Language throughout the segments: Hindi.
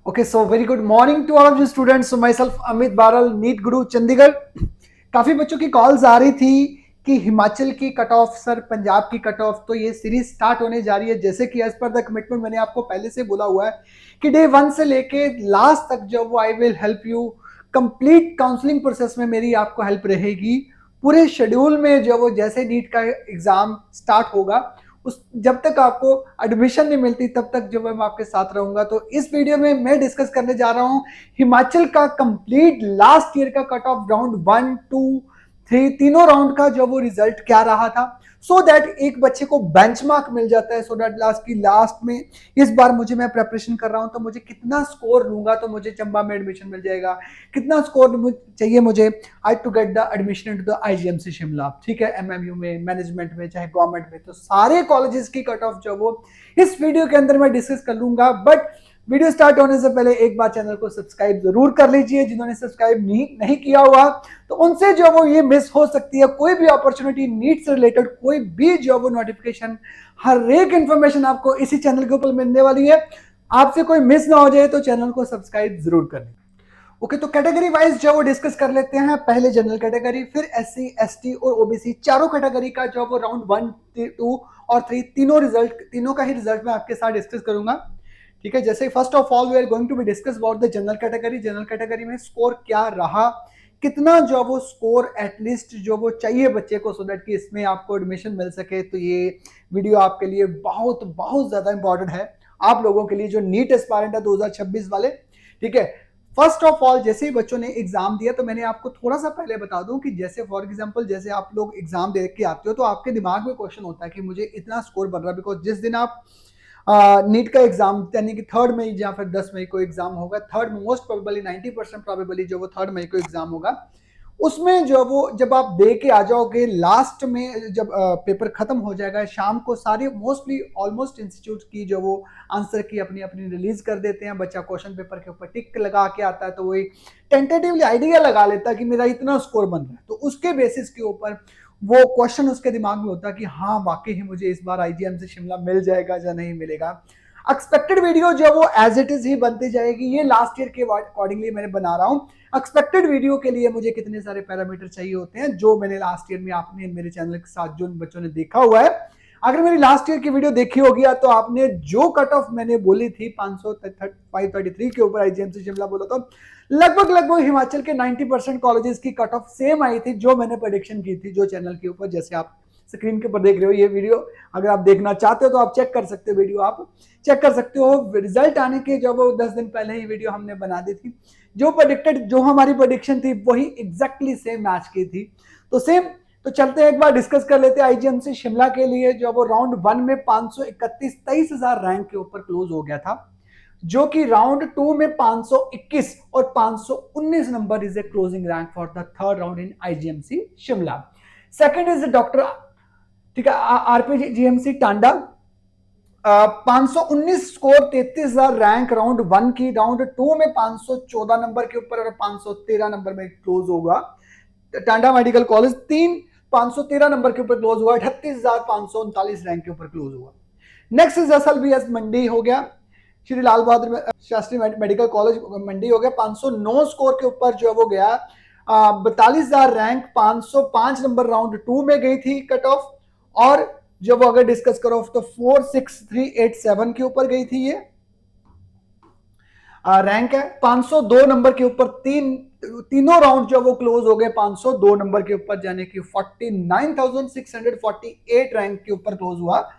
Okay, so very good morning to all of you students. So myself Amit Baral, NEET Guru Chandigarh. काफी बच्चों की कॉल्स आ रही थी कि हिमाचल की कट ऑफ सर, पंजाब की कट ऑफ, तो ये सीरीज स्टार्ट होने जा रही है। जैसे कि एज पर द कमिटमेंट मैंने आपको पहले से बोला हुआ है कि डे 1 से लेके लास्ट तक जो वो I will help you complete counselling process में मेरी आपको हेल्प रहेगी। पूरे शेड्यूल में जो वो जैसे नीट का एग्जाम स्टार्ट होगा उस जब तक आपको एडमिशन नहीं मिलती तब तक जो मैं आपके साथ रहूंगा। तो इस वीडियो में मैं डिस्कस करने जा रहा हूं हिमाचल का कंप्लीट लास्ट ईयर का कट ऑफ राउंड 1 2 3 तीनों राउंड का जो वो रिजल्ट क्या रहा था, सो दैट एक बच्चे को बेंचमार्क मिल जाता है। सो दैट लास्ट में इस बार मुझे मैं प्रिपरेशन कर रहा हूं तो मुझे कितना स्कोर लूंगा तो मुझे चंबा में एडमिशन मिल जाएगा, कितना स्कोर चाहिए मुझे I to get the admission into the IGMC Shimla, ठीक है, एमएमयू में, मैनेजमेंट में, चाहे गवर्नमेंट में। तो सारे कॉलेजेस की कट ऑफ जो वो इस वीडियो के अंदर मैं डिस्कस कर लूंगा। बट वीडियो स्टार्ट होने से पहले एक बार चैनल को सब्सक्राइब जरूर कर लीजिए। जिन्होंने सब्सक्राइब नहीं किया हुआ तो उनसे जो वो ये मिस हो सकती है कोई भी अपॉर्चुनिटी नीट से रिलेटेड, कोई भी जो वो नोटिफिकेशन, हर एक इंफॉर्मेशन आपको इसी चैनल के ऊपर मिलने वाली है। आपसे कोई मिस ना हो जाए तो चैनल को सब्सक्राइब जरूर कर लें। ओके, तो कैटेगरी वाइज जो वो डिस्कस कर लेते हैं। पहले जनरल कैटेगरी, फिर एससी एसटी और ओबीसी चारों कैटेगरी का जो वो राउंड 1 2 और 3 तीनों का ही रिजल्ट मैं आपके साथ डिस्कस करूंगा, ठीक है। जैसे first of all we are going to be discuss about the general category. General category में स्कोर क्या रहा, कितना जो वो स्कोर एटलीस्ट जो वो चाहिए बच्चे को, सो दैट कि इसमें आपको एडमिशन मिल सके। तो ये वीडियो आपके लिए बहुत बहुत ज्यादा इंपॉर्टेंट है, आप लोगों के लिए जो नीट एस्पायरेंट है 2026 वाले, ठीक है। फर्स्ट ऑफ ऑल जैसे ही बच्चों ने एग्जाम दिया तो मैंने आपको थोड़ा सा पहले बता दूं कि जैसे फॉर एग्जांपल जैसे आप लोग एग्जाम दे के आते हो तो आपके दिमाग में क्वेश्चन होता है कि मुझे इतना स्कोर बन रहा है, बिकॉज जिस दिन आप नीट का एग्जाम यानी कि 3 मई या फिर 10 मई को एग्जाम होगा, थर्ड मोस्ट प्रोबेबली 90% प्रोबेबली जो वो 3 मई को एग्जाम होगा, उसमें जो वो जब आप दे के आ जाओगे लास्ट में जब पेपर खत्म हो जाएगा शाम को, सारी मोस्टली ऑलमोस्ट इंस्टीट्यूट की जो वो आंसर की अपनी अपनी रिलीज कर देते हैं। बच्चा क्वेश्चन पेपर के ऊपर टिक लगा के आता है तो वो एक टेंटेटिवली आइडिया लगा लेता है कि मेरा इतना स्कोर बन रहा है। तो उसके बेसिस के ऊपर वो क्वेश्चन उसके दिमाग में होता है कि हाँ वाकई ही मुझे इस बार आईजीएम से शिमला मिल जाएगा या नहीं मिलेगा। एक्सपेक्टेड वीडियो जो वो एज इट इज ही बनती जाएगी। ये लास्ट ईयर के अकॉर्डिंगली मैंने बना रहा हूँ। एक्सपेक्टेड वीडियो के लिए मुझे कितने सारे पैरामीटर चाहिए होते हैं जो मैंने लास्ट ईयर में आपने मेरे चैनल के साथ जो बच्चों ने देखा हुआ है, अगर मेरी लास्ट ईयर की वीडियो देखी होगी तो आपने जो कट ऑफ मैंने बोली थी 533 के ऊपर आईजीएमसी शिमला बोला तो लगभग हिमाचल के 90% कॉलेजेस की कट ऑफ सेम आई थी जो मैंने प्रेडिक्शन की थी जो चैनल के ऊपर, जैसे आप स्क्रीन के ऊपर देख रहे हो। ये वीडियो अगर आप देखना चाहते हो तो आप चेक कर सकते हो, वीडियो आप चेक कर सकते हो। रिजल्ट आने के जब 10 दिन पहले ही वीडियो हमने बना दी थी, जो प्रेडिक्टेड जो हमारी प्रेडिक्शन थी वही एग्जैक्टली सेम मैच की थी। तो सेम, तो चलते हैं एक बार डिस्कस कर लेते हैं आईजीएमसी शिमला के लिए। जो वो राउंड 1 में 531 23,000 रैंक के ऊपर क्लोज हो गया था, जो कि राउंड 2 में 521 और 519 number is a closing rank for the third round in IGMC Shimla. Second is doctor, ठीक है, आरपीजीएमसी टांडा, 519 स्कोर 33,000 रैंक राउंड 1 की। राउंड 2 में 514 नंबर के ऊपर और 513 नंबर में क्लोज होगा। टांडा मेडिकल कॉलेज 513 नंबर के ऊपर क्लोज हुआ, 38,539 रैंक के ऊपर क्लोज हुआ। नेक्स्ट इज एसएलबीएस मंडी हो गया, श्री लाल बहादुर शास्त्री मेडिकल कॉलेज मंडी हो गया, 509 स्कोर के ऊपर जो वो गया। 42,000 रैंक, 505 नंबर राउंड 2 में गई थी कट ऑफ। और जब अगर डिस्कस करो तो 46387 के ऊपर गई थी ये रैंक है। 502 नंबर के ऊपर तीनों राउंड जो वो क्लोज हो गए 502 नंबर के ऊपर, जाने की 49,648 रैंक के ऊपर क्लोज हुआ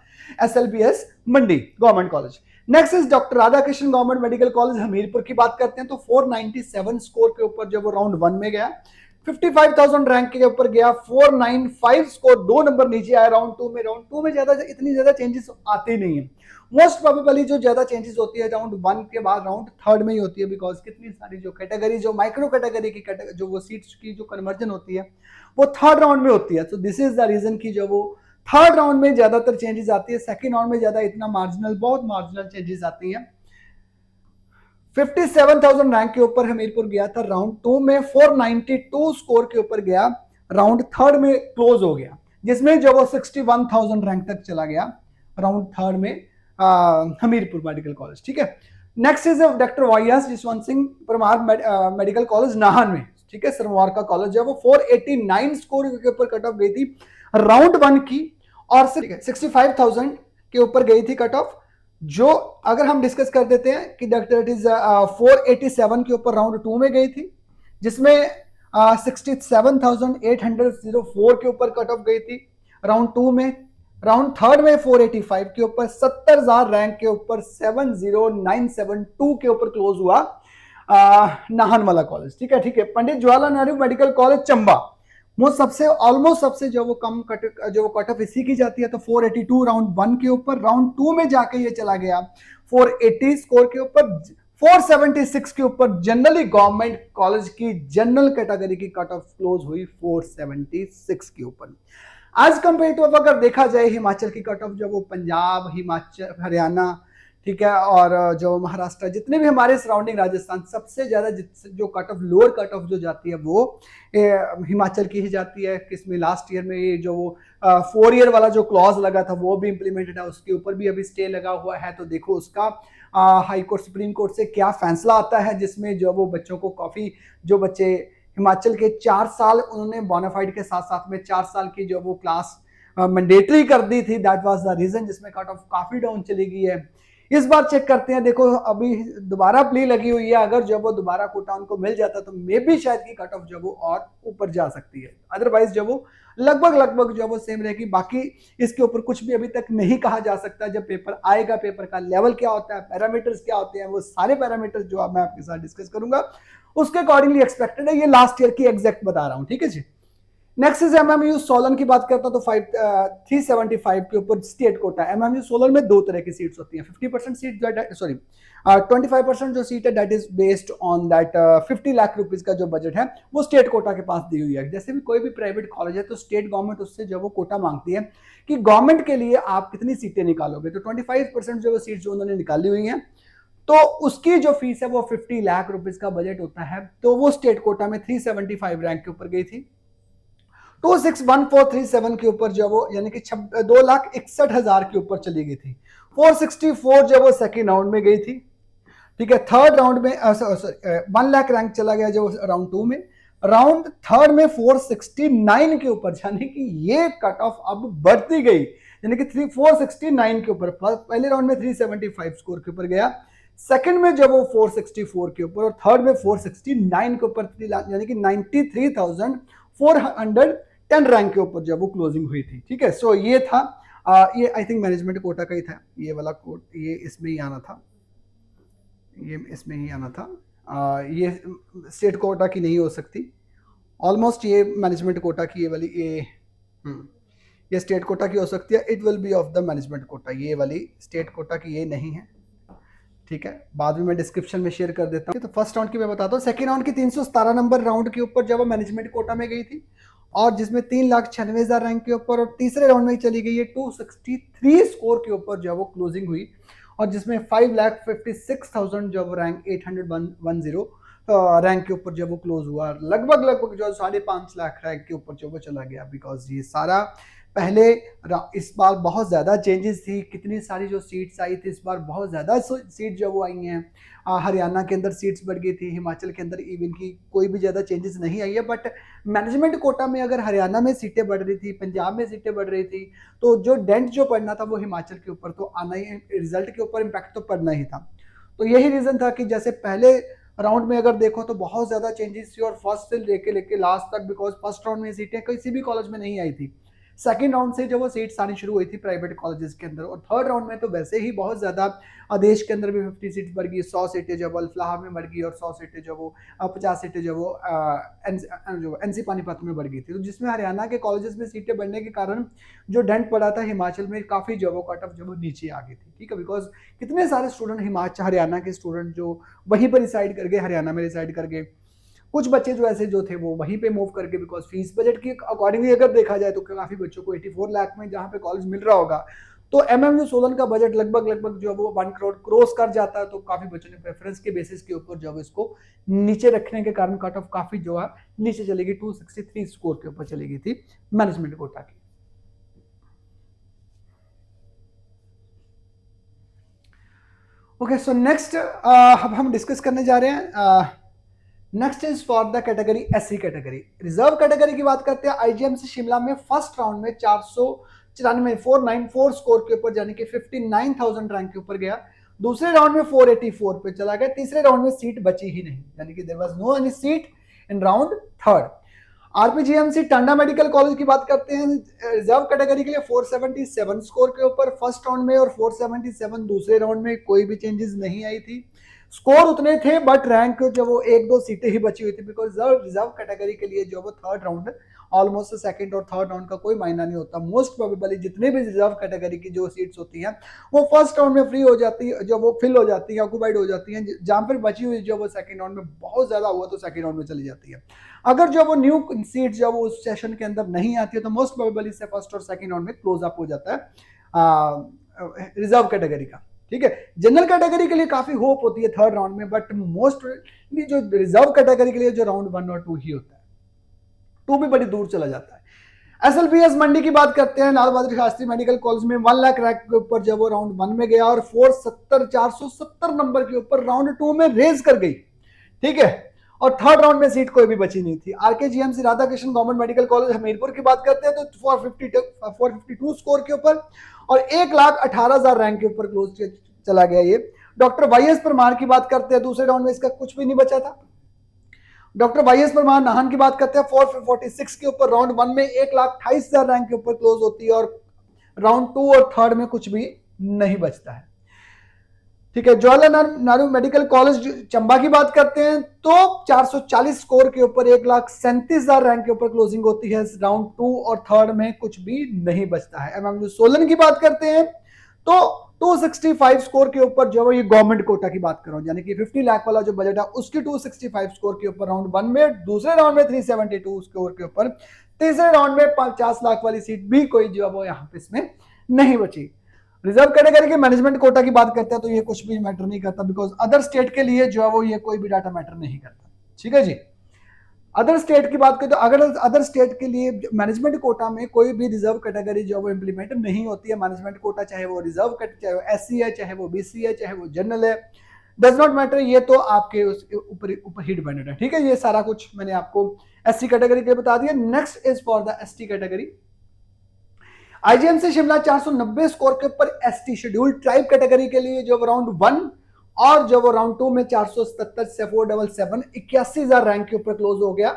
SLBS Mandi government college. Next is doctor Radha Krishna government medical college Hamirpur की बात करते हैं तो 497 स्कोर के ऊपर जब वो राउंड 1 में गया, 55,000 रैंक के ऊपर गया। 495 स्कोर 2 नंबर नीचे आया राउंड 2 में। राउंड 2 में इतनी ज्यादा चेंजेस आते नहीं है, मोस्ट प्रोबेबली जो ज्यादा चेंजेस होती है राउंड 1 के बाद राउंड 3 में ही होती है, बिकॉज कितनी सारी जो कैटेगरी, जो माइक्रो कैटेगरी की जो वो सीट्स की जो कन्वर्जन होती है वो थर्ड राउंड में होती है। So this is the reason की जो वो थर्ड राउंड में ज्यादातर चेंजेस आती है, सेकेंड राउंड में ज्यादा इतना मार्जिनल, बहुत मार्जिनल चेंजेस आती है। 57,000 रैंक के ऊपर हमीरपुर गया था राउंड 2 में, 492 स्कोर के ऊपर गया, राउंड 3 में क्लोज हो गया, जिसमें जो वो 61,000 रैंक तक चला गया राउंड 3 में हमीरपुर मेडिकल कॉलेज, ठीक है। Next is doctor Y S Jaswant Singh Parmar medical college Nahan में, ठीक है, सरवार का कॉलेज है वो, 489 स्कोर के ऊपर कट ऑफ गई थी राउंड 1 की, और 65,000 के ऊपर गई थी कट ऑफ। जो अगर हम डिस्कस कर देते हैं कि डॉक्टर इट इज 487 के ऊपर राउंड 2 में गई थी, जिसमें 67,804 के ऊपर कट ऑफ गई थी राउंड 2 में। राउंड 3 में 485 के ऊपर 70,000 रैंक के ऊपर 70972 के ऊपर क्लोज हुआ नाहन वाला कॉलेज, ठीक है, ठीक है। पंडित जवाहरलाल नेहरू मेडिकल कॉलेज चंबा, वो सबसे ऑलमोस्ट सबसे जो वो कम कट ऑफ इसी की जाती है, तो 482 राउंड 1 के ऊपर, राउंड 2 में जाके ये चला गया 480 स्कोर के ऊपर, 476 के ऊपर जनरली गवर्नमेंट कॉलेज की जनरल कैटेगरी की कट ऑफ क्लोज हुई 476 के ऊपर। आज कंपेयर टू अगर देखा जाए हिमाचल की कट ऑफ, जो वो पंजाब, हिमाचल, हरियाणा, ठीक है, और जो महाराष्ट्र, जितने भी हमारे सराउंडिंग, राजस्थान, सबसे ज्यादा जो cut off, lower cut off जो जाती है वो हिमाचल की ही जाती है। किसमें लास्ट ईयर में ये जो वो 4 ईयर वाला जो क्लॉज लगा था वो भी इंप्लीमेंटेड है, उसके ऊपर भी अभी स्टे लगा हुआ है। तो देखो उसका हाई कोर्ट, सुप्रीम कोर्ट से क्या फैसला आता है, जिसमें जो वो बच्चों को काफी, जो बच्चे हिमाचल के 4 साल उन्होंने बोनाफाइड के साथ साथ में 4 साल की जो वो क्लास मैंडेटरी कर दी थी, दैट वाज द रीजन जिसमें कट ऑफ काफी डाउन चली गई है। इस बार चेक करते हैं, देखो अभी दोबारा प्ले लगी हुई है, अगर जब वो दोबारा कोटा उनको मिल जाता तो मे भी शायद की कट ऑफ जब वो और ऊपर जा सकती है, अदरवाइज जब वो लगभग जब वो सेम रहेगी। बाकी इसके ऊपर कुछ भी अभी तक नहीं कहा जा सकता, जब पेपर आएगा, पेपर का लेवल क्या होता है, पैरामीटर्स क्या होते हैं, वो सारे पैरामीटर्स जो अब मैं आपके साथ डिस्कस करूंगा उसके अकॉर्डिंगली एक्सपेक्टेड है। ये लास्ट ईयर की एग्जैक्ट बता रहा हूं, ठीक है जी। नेक्स्ट इज एमएमयू सोलन की बात करता तो 375 के ऊपर स्टेट कोटा। एमएमयू सोलन में दो तरह की सीट्स होती हैं, 50% सीट, सॉरी 25% जो सीट है that is based on that 50 lakh rupees का जो बजट है वो स्टेट कोटा के पास दी हुई है। जैसे भी कोई भी प्राइवेट कॉलेज है तो स्टेट गवर्नमेंट उससे जो वो कोटा मांगती है कि गवर्नमेंट के लिए आप कितनी सीटें निकालोगे, तो 25% जो सीट जो उन्होंने निकाली हुई है, तो उसकी जो फीस है वो 50 लाख रुपीज का बजट होता है। तो वो स्टेट कोटा में 375 रैंक के ऊपर गई थी, 261437 के ऊपर जो वो यानी कि 2,61,000 के ऊपर चली गई थी। 464 जब वो सेकेंड राउंड में गई थी, ठीक है। थर्ड राउंड में 1 लाख रैंक चला गया जो राउंड 2 में। राउंड थर्ड में 469 के ऊपर, यानी कि ये कट ऑफ अब बढ़ती गई, यानी कि 469 के ऊपर। पहले राउंड में 375 स्कोर के ऊपर गया, सेकंड में जब वो 464 के ऊपर, और थर्ड में 469 के ऊपर, यानी कि 93,410 रैंक के ऊपर जब वो क्लोजिंग हुई थी, ठीक है। सो ये था ये आई थिंक मैनेजमेंट कोटा का ही था, ये वाला कोट, ये इसमें ही आना था, ये इसमें ही आना था। ये स्टेट कोटा की नहीं हो सकती, ऑलमोस्ट ये मैनेजमेंट कोटा की ये वाली, ये स्टेट कोटा की हो सकती है। It will be of the management quota, ये वाली स्टेट कोटा की ये नहीं है, ठीक है। बाद में मैं डिस्क्रिप्शन में शेयर कर देता हूँ। तो फर्स्ट राउंड की मैं बताता हूँ। सेकेंड राउंड की 317 नंबर राउंड के ऊपर जब वो मैनेजमेंट कोटा में गई थी, और जिसमें 3,96,000 रैंक के ऊपर, और तीसरे राउंड में चली गई है 263 स्कोर के ऊपर जब वो क्लोजिंग हुई, और जिसमें 5,56,000 जब रैंक 810 रैंक के ऊपर जब वो क्लोज हुआ, लगभग जो 5.5 लाख रैंक के ऊपर जब वो चला गया। बिकॉज ये सारा पहले, इस बार बहुत ज़्यादा चेंजेस थी, कितनी सारी जो सीट्स आई थी इस बार बहुत ज़्यादा सीट जो वो आई हैं। हरियाणा के अंदर सीट्स बढ़ गई थी, हिमाचल के अंदर इवन की कोई भी ज़्यादा चेंजेस नहीं आई है। बट मैनेजमेंट कोटा में अगर हरियाणा में सीटें बढ़ रही थी, पंजाब में सीटें बढ़ रही थी, तो जो डेंट जो पड़ना था वो हिमाचल के ऊपर तो आना ही, रिजल्ट के ऊपर इम्पैक्ट तो पड़ना ही था। तो यही रीज़न था कि जैसे पहले राउंड में अगर देखो तो बहुत ज़्यादा चेंजेस थी, और फर्स्ट से लेके लास्ट तक, बिकॉज फर्स्ट राउंड में सीटें किसी भी कॉलेज में नहीं आई थी। सेकेंड राउंड से जब वो सीट्स आनी शुरू हुई थी प्राइवेट कॉलेजेस के अंदर, और थर्ड राउंड में तो वैसे ही बहुत ज़्यादा देश के अंदर भी 50 सीट्स बढ़ गई, 100 सीटें जब अल्फलाह में बढ़ गई, और 100 सीटें जब वो 50 सीटें जब वो एनसी पानीपत में बढ़ गई थी। तो जिसमें हरियाणा के कॉलेजेस में सीटें बढ़ने के कारण जो डेंट पड़ा था हिमाचल में, काफ़ी जब वो कट ऑफ जब वो नीचे आ गई थी, ठीक है। बिकॉज कितने सारे स्टूडेंट हिमाचल, हरियाणा के स्टूडेंट जो वहीं पर रिसाइड कर गए, हरियाणा में रिसाइड कर गए, कुछ बच्चे जो ऐसे जो थे वो वहीं पे मूव करके, बिकॉज फीस बजट की अकॉर्डिंगली अगर देखा जाए तो काफी बच्चों को 84 लाख में जहाँ पे कॉलेज मिल रहा होगा, तो एमएमयू सोलन का बजट लगभग जो वो 1 करोड़ क्रॉस कर जाता है। तो काफी बच्चों ने प्रेफरेंस के बेसिस के ऊपर जो इसको नीचे रखने के कारण कट ऑफ काफी जो है नीचे चली गई, 263 स्कोर के ऊपर चली गई थी मैनेजमेंट कोटा की। ओके, सो नेक्स्ट अब हम डिस्कस करने जा रहे हैं, next is for the category SC category. Reserve category की बात करते हैं। आईजीएमसी शिमला में फर्स्ट राउंड में 494 494 स्कोर के ऊपर, यानी कि 59,000 रैंक के ऊपर गया। दूसरे राउंड में 484 पे चला गया। तीसरे राउंड में सीट बची ही नहीं, यानी कि there was no any seat in round third. RPGMC Tanda medical college की बात करते हैं। रिजर्व कैटेगरी के लिए 477 स्कोर के ऊपर फर्स्ट राउंड में और 477 दूसरे राउंड में, कोई भी चेंजेस नहीं आई थी। स्कोर उतने थे बट रैंक जो वो एक दो सीटें ही बची हुई थी, बिकॉज रिजर्व कैटेगरी के लिए जो वो थर्ड राउंड ऑलमोस्ट सेकंड और थर्ड राउंड का कोई मायना नहीं होता। मोस्ट प्रोबेबली जितने भी रिजर्व कैटेगरी की जो सीट्स होती हैं वो फर्स्ट राउंड में फ्री हो जाती है, जो वो फिल हो जाती है, ऑक्यूपाइड हो जाती हैं। जहां पर बची हुई जो वो सेकंड राउंड में बहुत ज्यादा हुआ तो सेकंड राउंड में चली जाती है। अगर जो वो न्यू सीट जब वो उस सेशन के अंदर नहीं आती है तो मोस्ट प्रोबेबली से फर्स्ट और सेकंड राउंड में क्लोज अप हो जाता है रिजर्व कैटेगरी का। ठीक है, जनरल कैटेगरी के लिए काफी होप होती है थर्ड राउंड में, बट मोस्टली जो रिजर्व कैटेगरी के लिए जो राउंड 1 और 2 ही होता है, 2 भी बड़ी दूर चला जाता है। एसएलबीएस मंडी की बात करते हैं। लाल बहादुर शास्त्री मेडिकल कॉलेज में 1 लाख रैंक के ऊपर जब वो राउंड 1 में गया और 470 नंबर के ऊपर राउंड 2 में रेज कर गई। ठीक है, और थर्ड राउंड में सीट कोई भी बची नहीं थी। RKGMC Radhakrishna government medical college Hamirpur की बात करते हैं तो 452 स्कोर के ऊपर और 1,18,000 रैंक के ऊपर क्लोज चला गया ये। डॉक्टर वाईएस परमार की बात करते हैं, दूसरे राउंड में इसका कुछ भी नहीं बचा था। डॉक्टर वाईएस परमार नाहन की बात करते हैं 446 के ऊपर राउंड 1 में 1,28,000 रैंक के ऊपर क्लोज होती है और राउंड 2 और थर्ड में कुछ भी नहीं बचता है। ठीक है, जवाहरलाल नेहरू मेडिकल कॉलेज चंबा की बात करते हैं तो 440 स्कोर के ऊपर 1,37,000 रैंक के ऊपर क्लोजिंग होती है। राउंड 2 और थर्ड में कुछ भी नहीं बचता है। एमएमयू सोलन की बात करते हैं तो 265 स्कोर के ऊपर जो ये गवर्नमेंट कोटा की बात कर रहा हूं, यानी कि 50 लाख वाला जो बजट है उसकी 265 स्कोर के ऊपर राउंड 1 में, दूसरे राउंड में 372 स्कोर के ऊपर, तीसरे राउंड में 50 लाख वाली सीट भी कोई जो है वो यहाँ पे इसमें नहीं बची। रिजर्व कैटेगरी के मैनेजमेंट कोटा की बात करते हैं तो ये कुछ भी मैटर नहीं करता, बिकॉज अदर स्टेट के लिए जो है वो ये कोई भी डाटा मैटर नहीं करता। ठीक है जी, अदर स्टेट की बात करें तो अगर अदर स्टेट के लिए मैनेजमेंट कोटा में कोई भी रिजर्व कैटेगरी जो वो इंप्लीमेंट नहीं होती है, मैनेजमेंट कोटा चाहे वो रिजर्व कैटेगरी, चाहे वो एससी है, चाहे वो बीसी है, चाहे वो जनरल है, डज नॉट मैटर, ये तो आपके ऊपर ही डिपेंडेंट है। ठीक है, ये सारा कुछ मैंने आपको एससी कैटेगरी के लिए बता दिया। Next is for the ST category. IGMC Shimla 490 score के ऊपर एसटी शेड्यूल्ड ट्राइब कैटेगरी के लिए जो राउंड 1 और जो वो राउंड 2 में 477 से 477 81,000 रैंक के ऊपर क्लोज हो गया।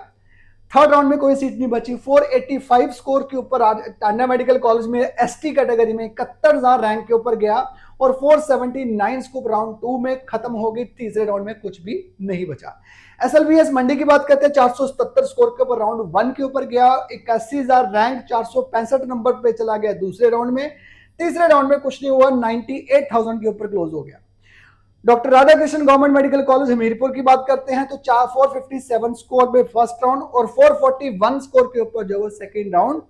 थर्ड राउंड में कोई सीट नहीं बची। 485 स्कोर के ऊपर टांडा मेडिकल कॉलेज में एसटी कैटेगरी में 71,000 रैंक के ऊपर गया और 479 स्कोर राउंड 2 में खत्म हो गई। तीसरे राउंड में कुछ भी नहीं बचा। एसएलबीएस मंडी की बात करते हैं 477 स्कोर के ऊपर राउंड 1 के ऊपर गया, 81,000 रैंक 465 नंबर पे चला गया दूसरे राउंड में। तीसरे राउंड में कुछ नहीं हुआ, 98,000 के ऊपर क्लोज हो गया। Doctor Radhakrishna government medical college Hamirpur की बात करते हैं तो 457 स्कोर में फर्स्ट राउंड और 441 स्कोर के ऊपर जो वो सेकेंड राउंड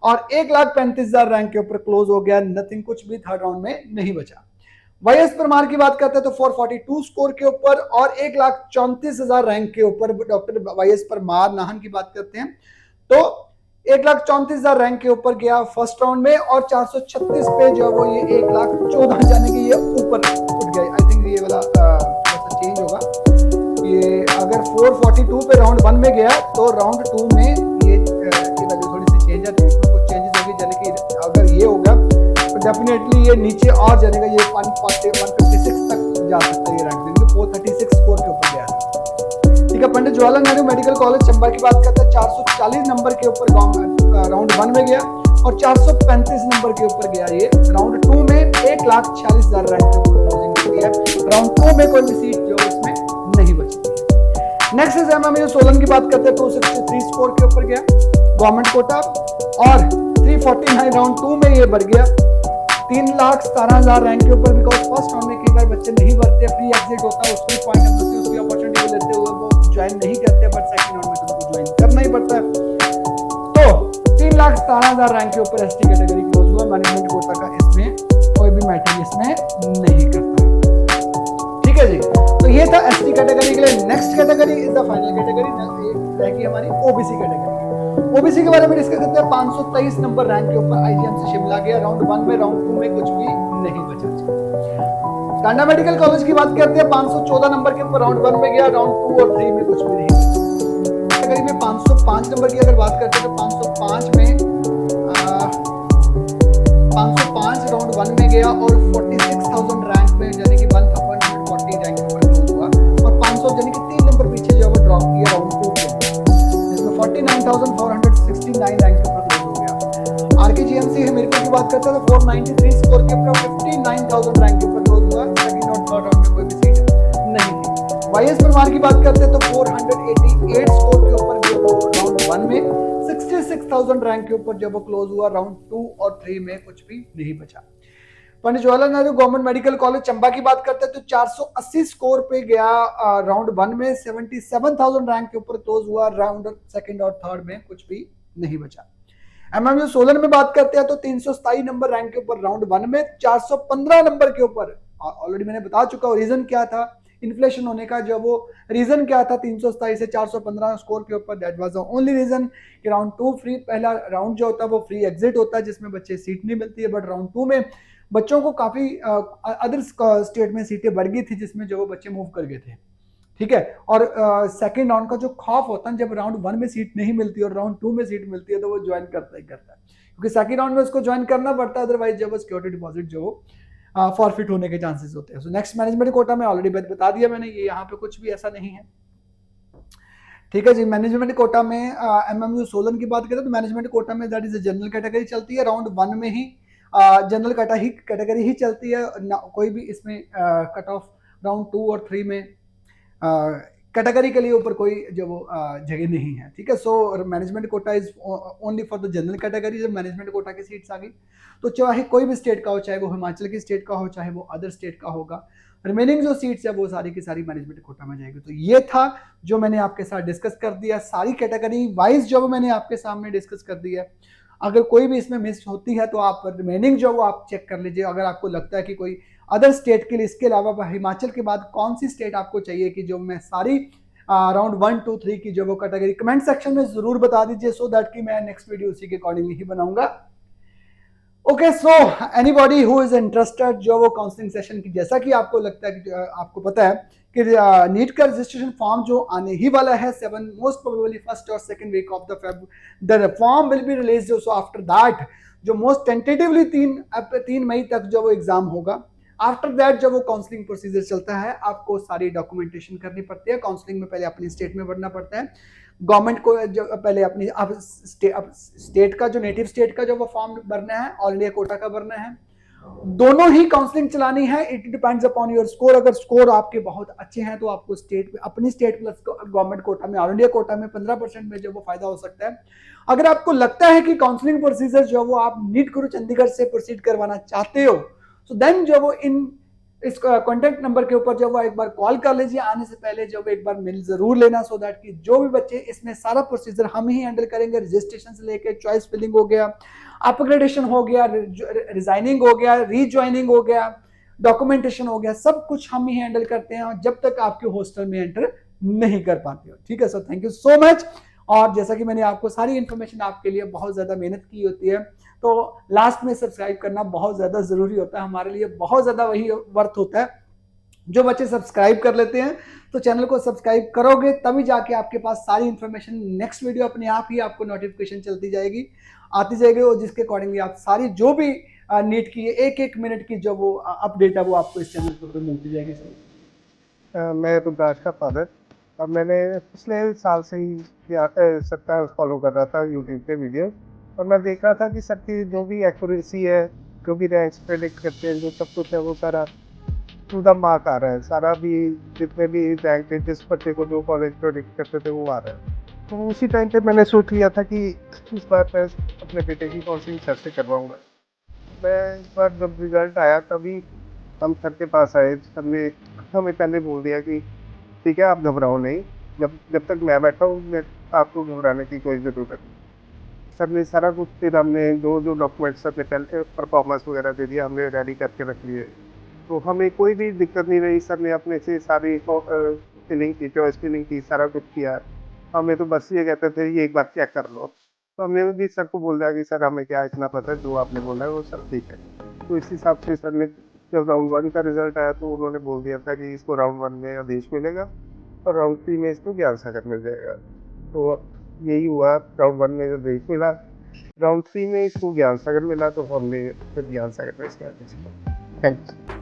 और 1,35,000 रैंक के ऊपर क्लोज हो गया। नथिंग, कुछ भी थर्ड राउंड में नहीं बचा। वाईएस परमार की बात करते हैं तो 442 स्कोर के ऊपर और 1,34,000 रैंक के ऊपर डॉक्टर वाईएस परमार नाहन की बात करते हैं तो 1,34,000 रैंक के ऊपर गया फर्स्ट राउंड में और 436 पे जो वो ये 1,14,000 जाने की ये ऊपर उठ गए। आई थिंक ये वाला चेंज होगा, ये अगर 442 पे राउंड 1 में गया तो राउंड 2 में ये वैल्यू थोड़ी सी चेंज है, कुछ चेंजेस होगी, यानी कि अगर ये होगा तो डेफिनेटली ये नीचे और जानेगा, ये 156 तक जा सकता है ये रैंक, 436 स्कोर के ऊपर गया। ठीक है, पंडित जवाहरलाल नेहरू मेडिकल कॉलेज चंबा की बात करते हैं 440 नंबर के ऊपर राउंड 1 में गया और 435 नंबर के ऊपर गया ये। राउंड 2 में 1,46,000 रैंक के ऊपर क्लोजिंग हुई है। राउंड 2 में कोई भी सीट जो इसमें नहीं बची। नेक्स्ट इज एमएमयू सोलन की बात करते हैं 263 स्कोर के ऊपर गया गवर्नमेंट कोटा और 349 राउंड 2 में ये बढ़ गया 3,17,000 रैंक के ऊपर, बिकॉज फर्स्ट राउंड में कई बार बच्चे नहीं भरते, फ्री एग्जिट होता है, उसकी पॉइंट ऑफ व्यू से उसकी अपॉर्चुनिटी को लेते हुए वो ज्वाइन नहीं करते, बट सेकंड राउंड में तुमको ज्वाइन करना ही पड़ता है। तो 3,17,000 रैंक के ऊपर एसटी कैटेगरी क्लोज हुआ। मैनेजमेंट कोटा का इसमें कोई भी मैटर इसमें नहीं करता। ठीक है जी, तो ये था एसटी कैटेगरी के लिए। Next category is the final category, रहेगी हमारी ओबीसी कैटेगरी। ओबीसी के बारे में डिस्कस करते हैं। 523 नंबर रैंक के ऊपर आईजीएमसी शिमला गया राउंड 1 में, राउंड 2 में कुछ भी नहीं बचा। टांडा मेडिकल कॉलेज की बात करते हैं, 514 नंबर के ऊपर राउंड 1 में गया, राउंड 2 और 3 में कुछ भी नहीं बचा। कैटेगरी में 505 नंबर की अगर बात करते हैं तो 505 में 505 राउंड 1 में गया और 46,000 रैंक में यानी कि 1140 रैंक पर क्लोज हुआ, और 500 यानी कि 3 नंबर पीछे जो वो ड्रॉप किया राउंड 2 के अंदर, जिसमें 49,469 रैंक पर क्लोज हो गया। आरकेजीएमसी हमीरपुर की बात करते हैं तो 493 स्कोर के ऊपर 59,000 रैंक के ऊपर क्लोज हुआ, सेकंड और थर्ड राउंड में कोई भी सीट नहीं थी। वाईएस परमार की बात करते हैं तो 488 स्कोर के ऊपर राउंड 1 में 66,000 रैंक के ऊपर जब वो क्लोज हुआ, राउंड 2 और 3 में कुछ भी नहीं बचा। Pandit Jawaharlal Nehru government medical college Chamba की बात करते हैं तो 480 स्कोर पे गया राउंड 1 में, 77,000 रैंक के ऊपर क्लोज हुआ, राउंड सेकंड और थर्ड में कुछ भी नहीं बचा। एमएमयू सोलन में बात करते हैं तो 327 नंबर रैंक के ऊपर राउंड 1 में, 415 नंबर के ऊपर, ऑलरेडी मैंने बता चुका हूं रीजन क्या था इन्फ्लेशन होने का, जो वो रीजन क्या था 327 से 415 स्कोर के ऊपर, that was the only reason कि राउंड 2 फ्री, पहला राउंड जो होता है वो फ्री एग्जिट होता है जिसमें बच्चे सीट नहीं मिलती है, बट राउंड 2 में बच्चों को काफी अदर स्टेट में सीटें बढ़ गई थी जिसमें जो वो बच्चे मूव कर गए थे, ठीक है। और सेकंड राउंड का जो खौफ होता है जब राउंड 1 में सीट नहीं मिलती और राउंड 2 में सीट मिलती है तो वो ज्वाइन करता ही करता है, क्योंकि सेकंड राउंड में उसको ज्वाइन करना पड़ता है, अदरवाइज जब वो सिक्योरिटी डिपॉजिट जो फॉरफिट होने के चांसेस होते हैं। सो नेक्स्ट मैनेजमेंट कोटा में ऑलरेडी बता दिया मैंने, ये यहाँ पे कुछ भी ऐसा नहीं है, ठीक है जी। मैनेजमेंट कोटा में एमएमयू सोलन की बात करें तो मैनेजमेंट कोटा में दैट इज जनरल कैटेगरी चलती है, राउंड 1 में ही जनरल कैटेगरी ही चलती है, कोई भी इसमें कट ऑफ राउंड 2 और 3 में कैटेगरी के लिए ऊपर कोई जो वो जगह नहीं है, ठीक है। So management quota is only for the general category. जब मैनेजमेंट कोटा की सीट्स आ गई तो चाहे कोई भी स्टेट का हो, चाहे वो हिमाचल की स्टेट का हो, चाहे वो अदर स्टेट का होगा, रिमेनिंग जो सीट्स है वो सारी की सारी मैनेजमेंट कोटा में जाएगी। तो ये था जो मैंने आपके साथ डिस्कस कर दिया, सारी कैटेगरी वाइज जो मैंने आपके सामने डिस्कस कर दिया। अगर कोई भी इसमें मिस होती है तो आप रिमेनिंग जो वो आप चेक कर लीजिए। अगर आपको लगता है कि कोई अदर स्टेट के लिए, इसके अलावा हिमाचल के बाद कौन सी स्टेट आपको चाहिए कि जो मैं सारी राउंड 1 2 3 की जो वो कैटेगरी कमेंट सेक्शन में जरूर बता दीजिए, सो दैट कि मैं नेक्स्ट वीडियो उसी के अकॉर्डिंगली ही बनाऊंगा। Okay, so anybody who is interested जो वो काउंसलिंग सेशन की, जैसा कि आपको लगता है कि आपको पता है कि नीट का रजिस्ट्रेशन फॉर्म जो आने ही वाला है 7 मोस्ट प्रोबेबली फर्स्ट और second week of the form will be release, so after that जो मोस्ट टेंटेटिवली 3 मई तक जो वो एग्जाम होगा। आफ्टर दैट जब वो काउंसलिंग प्रोसीजर चलता है, आपको सारी डॉक्यूमेंटेशन करनी पड़ती है। काउंसलिंग में पहले अपनी स्टेट में भरना पड़ता है, गवर्नमेंट को जो पहले अपनी अब स्टेट का जो नेटिव स्टेट का जो वो फॉर्म भरना है, ऑल इंडिया कोटा का भरना है, दोनों ही काउंसलिंग चलानी है। It depends upon your score. अगर स्कोर आपके बहुत अच्छे हैं तो आपको स्टेट अपनी स्टेट प्लस गवर्नमेंट कोटा में, ऑल इंडिया कोटा में 15% में जो वो फायदा हो सकता है। अगर आपको लगता है कि काउंसलिंग प्रोसीजर जो वो आप नीट गुरु चंडीगढ़ से प्रोसीड करवाना चाहते हो, सो देन जो वो इस कॉन्टेक्ट नंबर के ऊपर जब वो एक बार कॉल कर लीजिए, आने से पहले जब एक बार मिल जरूर लेना, सो दैट कि जो भी बच्चे इसमें सारा प्रोसीजर हम ही हैंडल करेंगे। रजिस्ट्रेशन से लेके चॉइस फिलिंग हो गया, अपग्रेडेशन हो गया, रिजाइनिंग हो गया, रीज्वाइनिंग हो गया, डॉक्यूमेंटेशन हो गया, सब कुछ हम ही हैंडल करते हैं जब तक आपके हॉस्टल में एंटर नहीं कर पाते हो, ठीक है। So thank you so much. और जैसा कि मैंने आपको सारी इन्फॉर्मेशन आपके लिए बहुत ज्यादा मेहनत की होती है, तो लास्ट में सब्सक्राइब करना बहुत ज्यादा जरूरी होता है, हमारे लिए बहुत ज्यादा वही वर्थ होता है। जो बच्चे सब्सक्राइब कर लेते हैं तो चैनल को सब्सक्राइब करोगे तभी जाके आपके पास सारी इन्फॉर्मेशन, नेक्स्ट वीडियो अपने आप ही आपको नोटिफिकेशन चलती जाएगी, आती जाएगी, और जिसके अकॉर्डिंगली आप सारी जो भी नीट की एक एक मिनट की जो वो अपडेट है वो आपको इस चैनल पर मिलती जाएगी। मैं रुद्राक्ष का फादर, और मैंने पिछले साल से ही सबका फॉलो कर रहा था यूट्यूब पे वीडियो, और मैं देख रहा था कि सबकी जो भी एक्यूरेसी है, जो भी रैंक्स प्रेडिक्ट करते हैं, जो सब कुछ है वो सारा टू द मार्क आ रहा है। सारा भी जितने भी रैंक थे, जिस बच्चे को जो कॉलेज प्रेडिक्ट करते थे वो आ रहा है। तो उसी टाइम पे मैंने सोच लिया था कि इस बार मैं अपने बेटे की काउंसलिंग सर से करवाऊँगा। मैं इस बार जब रिजल्ट आया तभी हम सर के पास आए। सर ने हमें पहले बोल दिया कि ठीक है, आप घबराओ नहीं, जब जब तक मैं बैठा हूँ, मैं आपको घबराने की कोई ज़रूरत नहीं। सर ने सारा कुछ, फिर हमने जो जो डॉक्यूमेंट्स सर ने पहले परफॉर्मेंस वगैरह दे दिया, हमने रेडी करके रख लिए, तो हमें कोई भी दिक्कत नहीं रही। सर ने अपने से सारी फिलिंग की, चॉइस फिलिंग की, सारा कुछ किया। हमें तो बस ये कहते थे ये एक बार चेक कर लो, तो हमने भी सर को बोल दिया कि सर हमें क्या इतना पता है, जो आपने बोला है वो सब ठीक है। तो इस हिसाब से सर ने जब राउंड 1 का रिजल्ट आया तो उन्होंने बोल दिया था कि इसको राउंड 1 में आदेश मिलेगा और राउंड 3 में इसको ज्ञान सागर मिल जाएगा। तो यही हुआ, राउंड 1 में आदेश मिला, राउंड 3 में इसको ज्ञान सागर मिला, तो हमने फिर ज्ञान सागर में इसका आदेश मिला। थैंक्स।